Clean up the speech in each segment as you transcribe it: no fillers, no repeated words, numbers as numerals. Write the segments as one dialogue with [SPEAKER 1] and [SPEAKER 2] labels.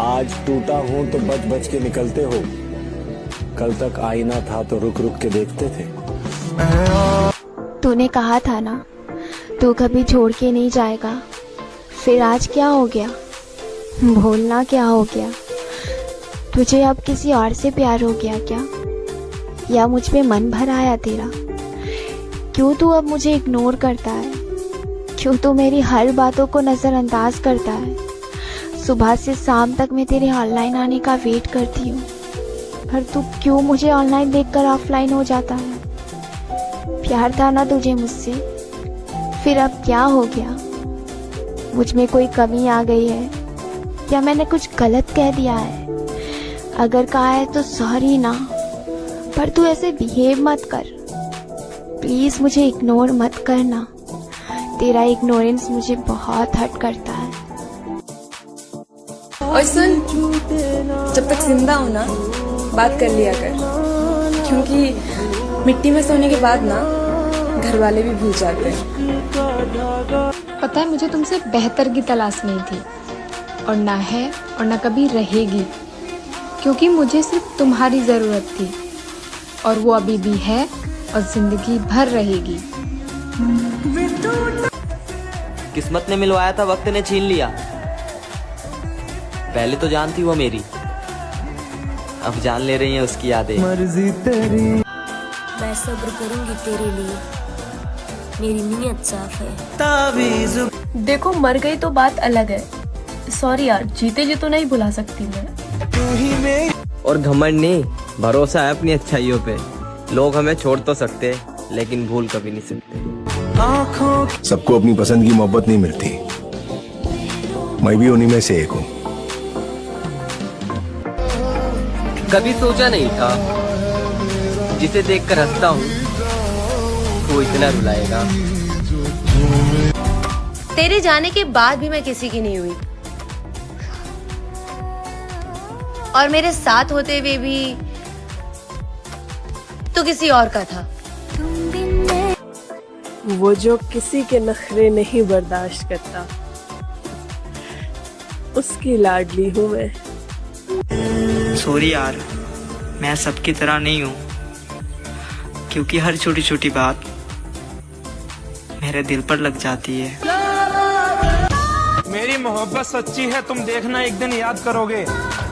[SPEAKER 1] आज टूटा हूं तो बच बच के निकलते हो, कल तक आईना था तो रुक रुक के देखते थे।
[SPEAKER 2] तूने कहा था ना तू कभी छोड़ के नहीं जाएगा, फिर आज क्या हो गया? बोलना क्या हो गया? तुझे अब किसी और से प्यार हो गया क्या, या मुझ पे मन भर आया तेरा? क्यों तू अब मुझे इग्नोर करता है? क्यों तू मेरी हर बातों को नज़रअंदाज करता है? सुबह से शाम तक मैं तेरे ऑनलाइन आने का वेट करती हूँ, पर तू क्यों मुझे ऑनलाइन देखकर ऑफलाइन हो जाता है? प्यार था ना तुझे मुझसे, फिर अब क्या हो गया? मुझ में कोई कमी आ गई है या मैंने कुछ गलत कह दिया है? अगर कहा है तो सॉरी ना, पर तू ऐसे बिहेव मत कर। प्लीज मुझे इग्नोर मत करना, तेरा इग्नोरेंस मुझे बहुत हर्ट करता है।
[SPEAKER 3] और सुन, जब तक जिंदा हो ना बात कर लिया कर, क्योंकि मिट्टी में सोने के बाद ना घर वाले भी भूल जाते हैं।
[SPEAKER 4] पता है मुझे तुमसे बेहतर की तलाश नहीं थी, और ना है और ना कभी रहेगी, क्योंकि मुझे सिर्फ तुम्हारी ज़रूरत थी, और वो अभी भी है और ज़िंदगी भर रहेगी।
[SPEAKER 5] किस्मत ने मिलवाया था, वक्त ने छीन लिया। पहले तो जानती वो मेरी, अब जान ले रही है उसकी यादें।
[SPEAKER 6] मर्जी तेरी।
[SPEAKER 7] मैं सब्र करूंगी तेरे लिए, मेरी नीयत साफ है।
[SPEAKER 6] तावीज़
[SPEAKER 3] देखो मर गई तो बात अलग है, सॉरी यार, जीते जी तो नहीं भुला सकती मैं।
[SPEAKER 6] तू ही मेरी।
[SPEAKER 5] और घमंड नहीं, भरोसा है अपनी अच्छाइयों पे। लोग हमें छोड़ तो सकते, लेकिन भूल कभी नहीं सकते।
[SPEAKER 6] आँखों
[SPEAKER 8] सबको अपनी पसंद की मोहब्बत नहीं मिलती, मैं भी उन्हीं में से एक हूँ।
[SPEAKER 5] कभी सोचा नहीं था जिसे देखकर हंसता हूँ वो इतना रुलाएगा।
[SPEAKER 7] तेरे जाने के बाद भी मैं किसी की नहीं हुई, और मेरे साथ होते हुए भी तो किसी और का था।
[SPEAKER 3] वो जो किसी के नखरे नहीं बर्दाश्त करता, उसकी लाडली हूँ मैं।
[SPEAKER 9] सॉरी यार, मैं सबकी तरह नहीं हूँ, क्योंकि हर छोटी छोटी बात मेरे दिल पर लग जाती है।
[SPEAKER 10] मेरी मोहब्बत सच्ची है, तुम देखना एक दिन याद करोगे।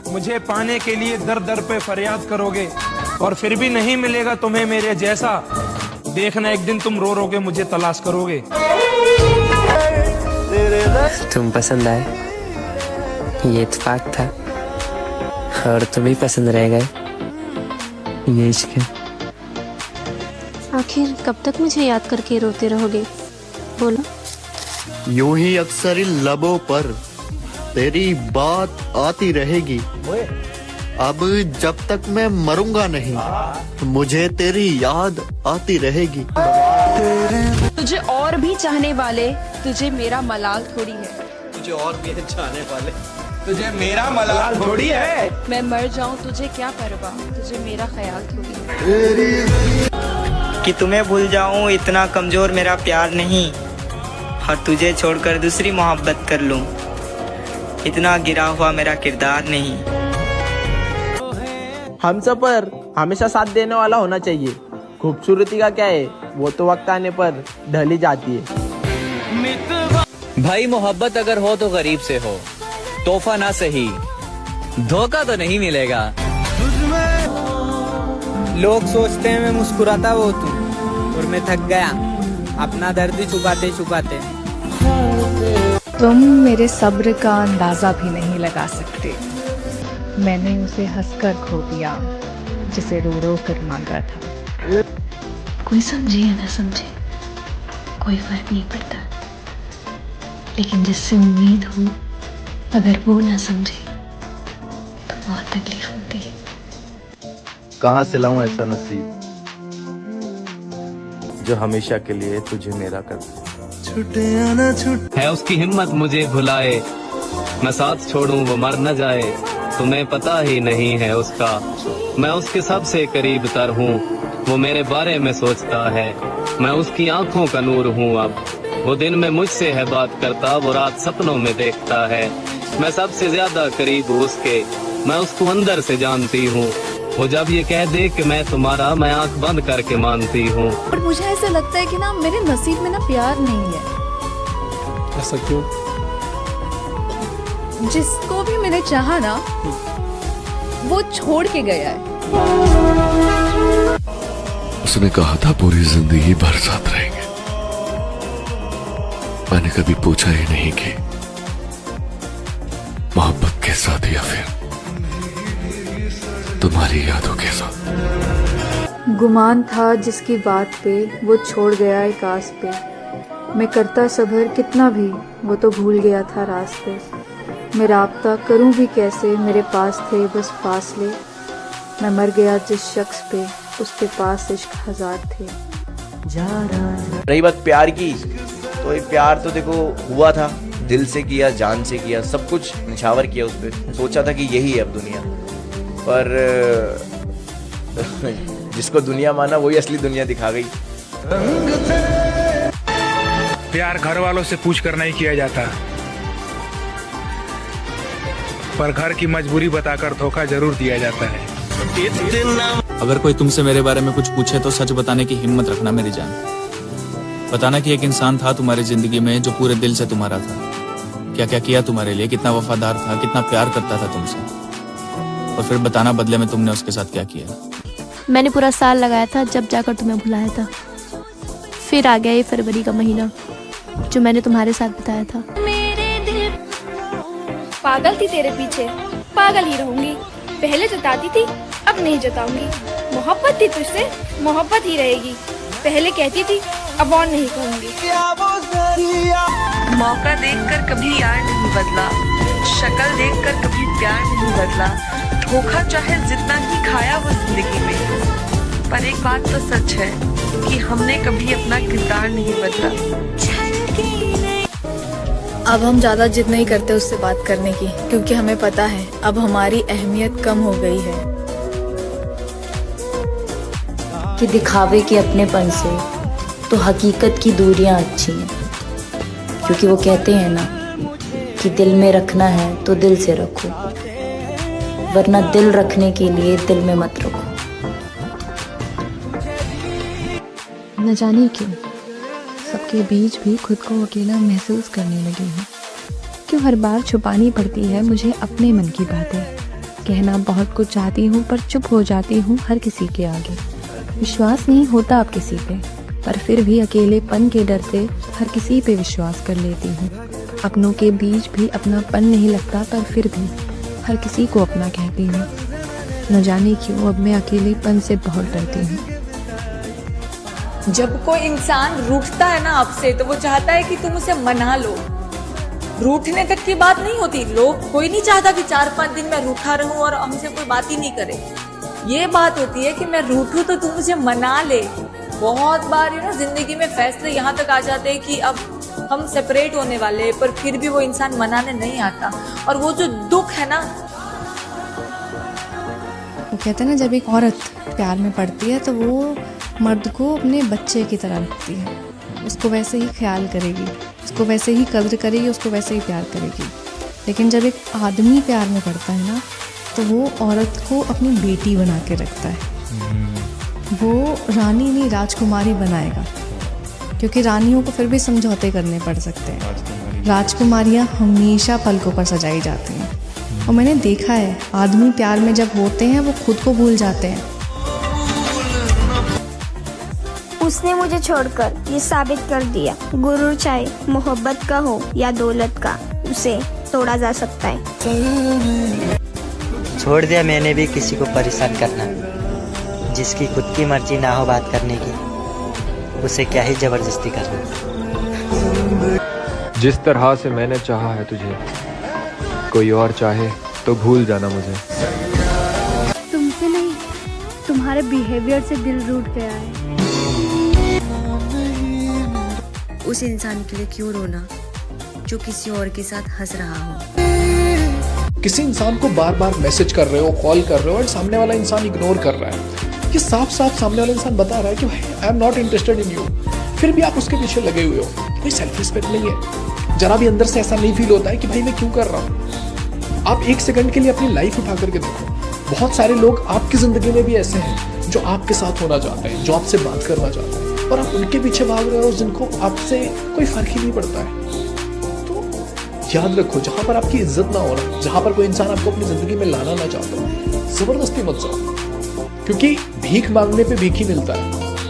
[SPEAKER 10] मुझे पाने के लिए दर दर पे फरियाद करोगे, और फिर भी नहीं मिलेगा तुम्हें मेरे जैसा। देखना एक दिन तुम रो रोगे मुझे तलाश करोगे।
[SPEAKER 5] तुम पसंद आए, ये इत्तेफाक था, और तुम ही पसंद रह गए, ये इश्क है।
[SPEAKER 7] आखिर कब तक मुझे याद करके रोते रहोगे? बोलो।
[SPEAKER 11] यूं ही अक्सर इन लबों पर तेरी बात आती रहेगी। अब जब तक मैं मरूंगा नहीं, मुझे तेरी याद आती रहेगी।
[SPEAKER 4] तुझे और भी चाहने वाले, तुझे मेरा मलाल थोड़ी है।
[SPEAKER 5] तुझे और भी चाहने वाले,
[SPEAKER 10] तुझे मेरा मलाल थोड़ी है।
[SPEAKER 4] मैं मर जाऊं तुझे क्या परवाह, तुझे मेरा ख्याल थोड़ी है।
[SPEAKER 9] कि तुम्हें भूल जाऊं इतना कमजोर मेरा प्यार नहीं, और तुझे छोड़कर दूसरी मोहब्बत कर लूं इतना गिरा हुआ मेरा किरदार नहीं।
[SPEAKER 5] हम सब पर हमेशा साथ देने वाला होना चाहिए। खूबसूरती का क्या है, वो तो वक्त आने पर ढल ही जाती है। भाई मोहब्बत अगर हो तो गरीब से हो, तोहफा ना सही, धोखा तो नहीं मिलेगा। लोग सोचते हैं मैं मुस्कुराता वो तू, और मैं थक गया अपना दर्द छुपाते छुपाते।
[SPEAKER 4] तुम मेरे सब्र का अंदाजा भी नहीं लगा सकते। मैंने उसे हंसकर खो दिया जिसे रो रो कर मांगा था।
[SPEAKER 7] कोई समझे या ना समझे कोई फर्क नहीं पड़ता, लेकिन जिससे उम्मीद हो अगर वो ना समझे तो बहुत तकलीफ होती है।
[SPEAKER 8] कहाँ से लाऊं ऐसा नसीब जो हमेशा के लिए तुझे मेरा कर दे।
[SPEAKER 6] छुटे आना छुट
[SPEAKER 12] है उसकी हिम्मत मुझे भुलाए, मैं साथ छोड़ूं वो मर न जाए। तुम्हें पता ही नहीं है उसका, मैं उसके सबसे करीब तर हूँ। वो मेरे बारे में सोचता है, मैं उसकी आंखों का नूर हूँ। अब वो दिन में मुझसे है बात करता, वो रात सपनों में देखता है। मैं सबसे ज्यादा करीब हूँ उसके, मैं उसको अंदर से जानती हूँ। वो जब ये कह दे कि मैं तुम्हारा, मैं आंख बंद करके मानती हूँ।
[SPEAKER 3] और मुझे ऐसा लगता है कि ना मेरे नसीब में ना प्यार नहीं है।
[SPEAKER 10] ऐसा क्यों?
[SPEAKER 3] जिसको भी मैंने चाहा ना वो छोड़ के गया है।
[SPEAKER 8] उसने कहा था पूरी जिंदगी भर साथ रहेंगे। मैंने कभी पूछा ही नहीं कि मोहब्बत के साथ या फिर तुम्हारी यादों के साथ।
[SPEAKER 4] गुमान था जिसकी बात पे वो छोड़ गया एक आस पे। मैं करता सब्र कितना भी वो तो भूल गया था रास्ते। मैं राब्ता करूं भी कैसे, मेरे पास थे बस फासले। मैं मर गया जिस शख्स पे, उसके पास इश्क हजार थे।
[SPEAKER 5] रही बात प्यार की, तो ये प्यार तो देखो हुआ था, दिल से किया, जान से किया, सब कुछ निछावर किया उस पर। सोचा था कि यही है अब दुनिया, पर जिसको दुनिया माना वही असली दुनिया दिखा गई।
[SPEAKER 10] प्यार घर वालों से पूछ कर नहीं किया जाता, पर घर की मजबूरी बताकर धोखा जरूर दिया जाता है।
[SPEAKER 13] अगर कोई तुमसे मेरे बारे में कुछ पूछे तो सच बताने की हिम्मत रखना मेरी जान। बताना कि एक इंसान था तुम्हारी जिंदगी में जो पूरे दिल से तुम्हारा था। क्या क्या किया तुम्हारे लिए, कितना वफादार था, कितना प्यार करता था तुमसे। और फिर बताना बदले में तुमने उसके साथ क्या किया।
[SPEAKER 3] मैंने पूरा साल लगाया था जब जाकर तुम्हें भुलाया था। फिर आ गया ये फरवरी का महीना जो मैंने तुम्हारे साथ बिताया था।
[SPEAKER 2] पागल थी तेरे पीछे, पागल ही रहूंगी। पहले जताती थी, अब नहीं जताऊंगी। मोहब्बत थी तुझसे, मोहब्बत ही रहेगी। पहले कहती थी, अब और नहीं कहूंगी।
[SPEAKER 14] मौका देखकर कभी यार नहीं बदला, शक्ल देखकर कभी प्यार नहीं बदला। धोखा चाहे जितना ही खाया वो जिंदगी में, पर एक बात तो सच है कि हमने कभी अपना किरदार नहीं बदला।
[SPEAKER 3] अब हम ज्यादा जिद नहीं करते उससे बात करने की, क्योंकि हमें पता है अब हमारी अहमियत कम हो गई है।
[SPEAKER 7] कि दिखावे के अपनेपन से तो हकीकत की दूरियां अच्छी हैं, क्योंकि वो कहते हैं ना कि दिल में रखना है तो दिल से रखो, वरना दिल रखने के लिए दिल में मत रखो। न जाने क्यों सबके बीच भी खुद को अकेला महसूस करने लगी हूँ। क्यों हर बार छुपानी पड़ती है मुझे अपने मन की बातें। कहना बहुत कुछ चाहती हूँ पर चुप हो जाती हूँ हर किसी के आगे। विश्वास नहीं होता अब किसी पे, पर फिर भी अकेलेपन के डर से हर किसी पे विश्वास कर लेती हूँ। अपनों के बीच भी अपनापन नहीं लगता, पर फिर भी हर किसी को अपना कहती हूँ। न जाने क्यों अब मैं अकेलेपन से बहुत डरती हूँ।
[SPEAKER 14] जब कोई इंसान रूठता है ना आपसे, तो वो चाहता है कि तुम उसे मना लो। रूठने तक की बात नहीं होती। लोग कोई नहीं चाहता कि 4-5 दिन मैं रूठा रहूं और हमसे कोई बात ही नहीं करे। ये बात होती है कि मैं रूठूं तो तुम मुझे मना ले। बहुत बार ना जिंदगी में फैसले यहाँ तक आ जाते हैं कि अब हम सेपरेट होने वाले हैं, पर फिर भी वो इंसान मनाने नहीं आता। और वो जो दुख है ना,
[SPEAKER 7] वो कहते हैं ना, जब एक औरत प्यार में पड़ती है तो वो मर्द को अपने बच्चे की तरह रखती है। उसको वैसे ही ख्याल करेगी, उसको वैसे ही कद्र करेगी, उसको वैसे ही प्यार करेगी। लेकिन जब एक आदमी प्यार में पड़ता है ना, तो वो औरत को अपनी बेटी बना के रखता है। वो रानी नहीं राजकुमारी बनाएगा, क्योंकि रानियों को फिर भी समझौते करने पड़ सकते हैं। राजकुमारियाँ हमेशा पलकों पर सजाई जाती हैं। और मैंने देखा है आदमी प्यार में जब होते हैं वो खुद को भूल जाते हैं।
[SPEAKER 2] उसने मुझे छोड़कर ये साबित कर दिया, गुरूर चाहे मोहब्बत का हो या दौलत का, उसे तोड़ा जा सकता है।
[SPEAKER 9] छोड़ दिया मैंने भी किसी को परेशान करना। जिसकी खुद की मर्जी ना हो बात करने की, उसे क्या ही जबरदस्ती करना।
[SPEAKER 15] जिस तरह से मैंने चाहा है तुझे, कोई और चाहे तो भूल जाना मुझे।
[SPEAKER 2] तुमसे नहीं, तुम्हारे बिहेवियर से दिल रूठ गया है।
[SPEAKER 7] उस इंसान के लिए क्यों रोना जो किसी और के साथ हंस रहा हो।
[SPEAKER 16] किसी इंसान को बार बार मैसेज कर रहे हो, कॉल कर रहे हो और सामने वाला इंसान इग्नोर कर रहा है। ये साफ साफ सामने वाला इंसान बता रहा है कि भाई I am not interested in you, फिर भी आप उसके पीछे लगे हुए हो। कोई सेल्फ रिस्पेक्ट नहीं है। जरा भी अंदर से ऐसा नहीं फील होता है कि भाई मैं क्यों कर रहा हूँ। आप एक सेकंड के लिए अपनी लाइफ उठा करके देखो, बहुत सारे लोग आपकी जिंदगी में भी ऐसे हैं जो आपके साथ होना चाहते हैं, जो आपसे बात करना चाहते हैं, और आप उनके पीछे भाग रहे हो जिनको आपसे कोई फर्क ही नहीं पड़ता है। तो याद रखो, जहां पर आपकी इज्जत ना हो रहा, जहां पर कोई इंसान आपको अपनी जिंदगी में लाना ना चाहता, जबरदस्ती मत जाओ, क्योंकि भीख मांगने पे भीख ही मिलता है।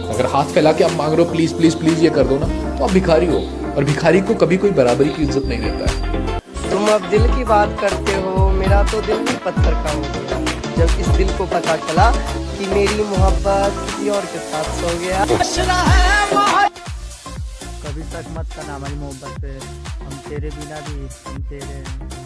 [SPEAKER 16] अगर हाथ फैला के आप मांग रहे हो प्लीज प्लीज प्लीज ये कर दो ना, तो आप भिखारी हो, और भिखारी को कभी कोई बराबरी की इज्जत नहीं देता है।
[SPEAKER 17] तुम अब दिल की बात करते हो, मेरा तो दिल भी पत्थर का हो गया जब इस दिल को पता चला कि मेरी मोहब्बत किसी और के साथ सो गया।
[SPEAKER 9] कभी शक मत करना हमारी मोहब्बत पे, हम तेरे बिना भी हम तेरे हैं।